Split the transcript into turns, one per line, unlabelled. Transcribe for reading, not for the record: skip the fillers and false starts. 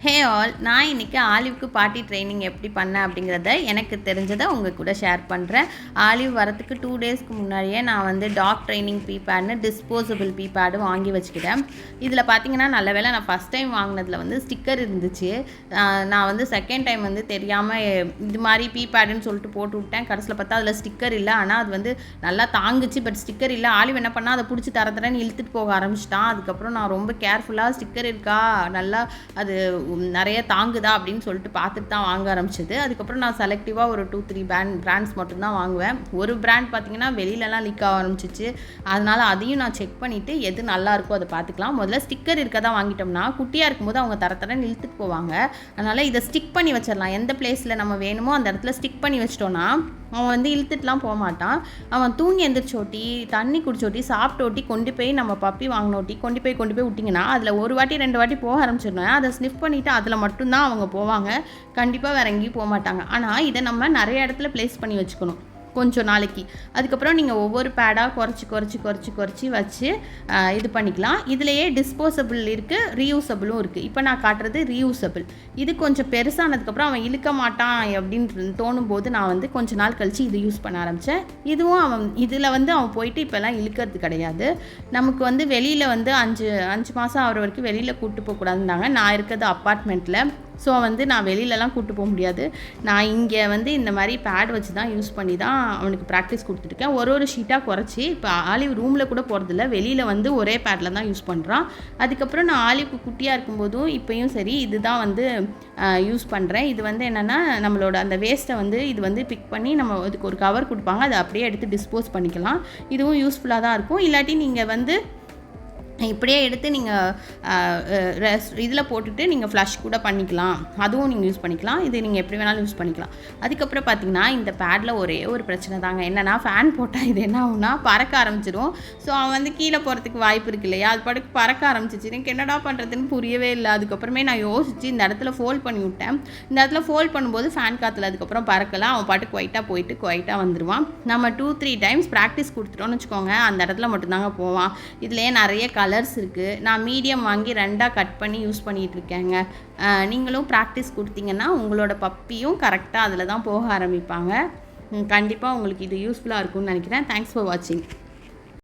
Hey all, நான் இன்றைக்கி ஆலிவ்க்கு பாட்டி ட்ரைனிங் எப்படி பண்ணேன் அப்படிங்கிறத எனக்கு தெரிஞ்சதை உங்கள் கூட ஷேர் பண்ணுறேன். ஆலிவ் வரத்துக்கு 2 டேஸ்க்கு முன்னாடியே நான் வந்து டாக் ட்ரைனிங் பீபேட்னு டிஸ்போசபிள் பீபேடு வாங்கி வச்சுக்கிட்டேன். இதில் பார்த்தீங்கன்னா நல்ல வேளை நான் ஃபஸ்ட் டைம் வாங்கினதில் வந்து ஸ்டிக்கர் இருந்துச்சு. நான் வந்து செகண்ட் டைம் வந்து தெரியாமல் இது மாதிரி பீபேடுன்னு சொல்லிட்டு போட்டு விட்டேன். கடைசியில் பார்த்தா அதில் ஸ்டிக்கர் இல்லை. ஆனால் அது வந்து நல்லா தாங்குச்சு, பட் ஸ்டிக்கர் இல்லை. ஆலிவ் என்ன பண்ணால் அதை பிடிச்சி தரன்னு இழுத்துட்டு போக ஆரம்பிச்சிட்டான். அதுக்கப்புறம் நான் ரொம்ப கேர்ஃபுல்லாக ஸ்டிக்கர் இருக்கா, நல்லா அது நிறைய தாங்குதா அப்படின்னு சொல்லிட்டு பார்த்துட்டு தான் வாங்க ஆரம்பிச்சது. அதுக்கப்புறம் நான் செலக்டிவாக ஒரு 2-3 பிராண்ட்ஸ் மட்டும்தான் வாங்குவேன். ஒரு பிராண்ட் பார்த்திங்கன்னா வெளியிலலாம் லீக் ஆக ஆரம்பிச்சிச்சு. அதனால் அதையும் நான் செக் பண்ணிவிட்டு எது நல்லா இருக்கோ அதை பார்த்துக்கலாம். முதல்ல ஸ்டிக்கர் இருக்க தான் வாங்கிட்டோம்னா குட்டியாக இருக்கும்போது அவங்க தரன்னு இழுத்துட்டு போவாங்க. அதனால் இதை ஸ்டிக் பண்ணி வச்சிடலாம். எந்த பிளேஸில் நம்ம வேணுமோ அந்த இடத்துல ஸ்டிக் பண்ணி வச்சிட்டோன்னா அவன் வந்து இழுத்துட்டுலாம் போக மாட்டான். அவன் தூங்கி எந்திரிச்சோட்டி, தண்ணி குடிச்சோட்டி, சாப்பிட்டோட்டி கொண்டு போய் நம்ம பப்பி வாங்கினோட்டி கொண்டு போய் விட்டிங்கன்னா அதில் ஒரு வாட்டி 2 வாட்டி போக ஆரம்பிச்சிடணும். அதை ஸ்னிஃப் பண்ணிவிட்டு அதில் மட்டும்தான் அவங்க போவாங்க. கண்டிப்பாக வேறு எங்கேயும் போக மாட்டாங்க. ஆனால் இதை நம்ம நிறைய இடத்துல ப்ளேஸ் பண்ணி வச்சுக்கணும் கொஞ்சம் நாளைக்கு. அதுக்கப்புறம் நீங்கள் ஒவ்வொரு பேடாக குறைச்சி வச்சு இது பண்ணிக்கலாம். இதுலேயே டிஸ்போசபிள் இருக்குது, ரீயூசபிளும் இருக்குது. இப்போ நான் காட்டுறது ரீயூசபிள். இது கொஞ்சம் பெருசானதுக்கப்புறம் அவன் இழுக்க மாட்டான் அப்படின்னு தோணும் போது நான் வந்து கொஞ்ச நாள் கழித்து இது யூஸ் பண்ண ஆரம்பித்தேன். இதுவும் இதில் வந்து அவன் போயிட்டு இப்போல்லாம் இழுக்கிறது கிடையாது. நமக்கு வந்து வெளியில் வந்து 5 மாதம் ஆகிற வரைக்கும் வெளியில் கூப்பிட்டு போகக்கூடாதுன்னாங்க. நான் இருக்கிறது அப்பார்ட்மெண்ட்டில். ஸோ வந்து நான் வெளியிலலாம் கூப்பிட்டு போக முடியாது. நான் இங்கே வந்து இந்த மாதிரி பேட் வச்சு தான் யூஸ் பண்ணி தான் அவனுக்கு ப்ராக்டிஸ் கொடுத்துருக்கேன். ஒரு ஷீட்டாக குறைச்சி இப்போ ஆலிவ் ரூமில் கூட போகிறதில்ல, வெளியில் வந்து ஒரே பேடில் தான் யூஸ் பண்ணுறான். அதுக்கப்புறம் நான் ஆலிவ்க்கு குட்டியாக இருக்கும்போதும் இப்போயும் சரி இது தான் வந்து யூஸ் பண்ணுறேன். இது வந்து என்னென்னா நம்மளோட அந்த வேஸ்ட்டை வந்து இது வந்து பிக் பண்ணி நம்ம இதுக்கு ஒரு கவர் கொடுப்பாங்க, அதை அப்படியே எடுத்து டிஸ்போஸ் பண்ணிக்கலாம். இதுவும் யூஸ்ஃபுல்லாக தான் இருக்கும். இல்லாட்டி நீங்கள் வந்து இப்படியே எடுத்து நீங்கள் இதில் போட்டுட்டு நீங்கள் ஃப்ளஷ் கூட பண்ணிக்கலாம். அதுவும் நீங்கள் யூஸ் பண்ணிக்கலாம். இது நீங்கள் எப்படி வேணாலும் யூஸ் பண்ணிக்கலாம். அதுக்கப்புறம் பார்த்திங்கன்னா இந்த பேடில் ஒரே ஒரு பிரச்சனை தாங்க. என்னென்னா ஃபேன் போட்டால் இது என்ன ஆகுனா பறக்க ஆரம்பிச்சிடும். ஸோ அவன் வந்து கீழே போகிறதுக்கு வாய்ப்பு இருக்கு இல்லையா, அது பாட்டுக்கு பறக்க ஆரம்பிச்சிச்சு. எனக்கு என்னடா பண்ணுறதுன்னு புரியவே இல்லை. அதுக்கப்புறமே நான் யோசித்து இந்த இடத்துல ஃபோல்ட் பண்ணி விட்டேன். இந்த இடத்துல ஃபோல்ட் பண்ணும்போது ஃபேன் காற்றுல அதுக்கப்புறம் பறக்கலாம். அவன் பாட்டுக்கு குவைட்டாக வந்துடுவான். நம்ம 2-3 டைம்ஸ் ப்ராக்டிஸ் கொடுத்துட்டோன்னு வச்சுக்கோங்க, அந்த இடத்துல மட்டும்தாங்க போவான். இதுலேயே நிறைய கலர்ஸ் இருக்குது. நான் மீடியம் வாங்கி 2ஆக கட் பண்ணி யூஸ் பண்ணிகிட்டு இருக்கேங்க. நீங்களும் ப்ராக்டிஸ் கொடுத்தீங்கன்னா உங்களோட பப்பியும் கரெக்டாக அதில் தான் போக ஆரம்பிப்பாங்க. கண்டிப்பாக உங்களுக்கு இது யூஸ்ஃபுல்லாக இருக்கும்னு நினைக்கிறேன். தேங்க்ஸ் ஃபார் வாட்சிங்.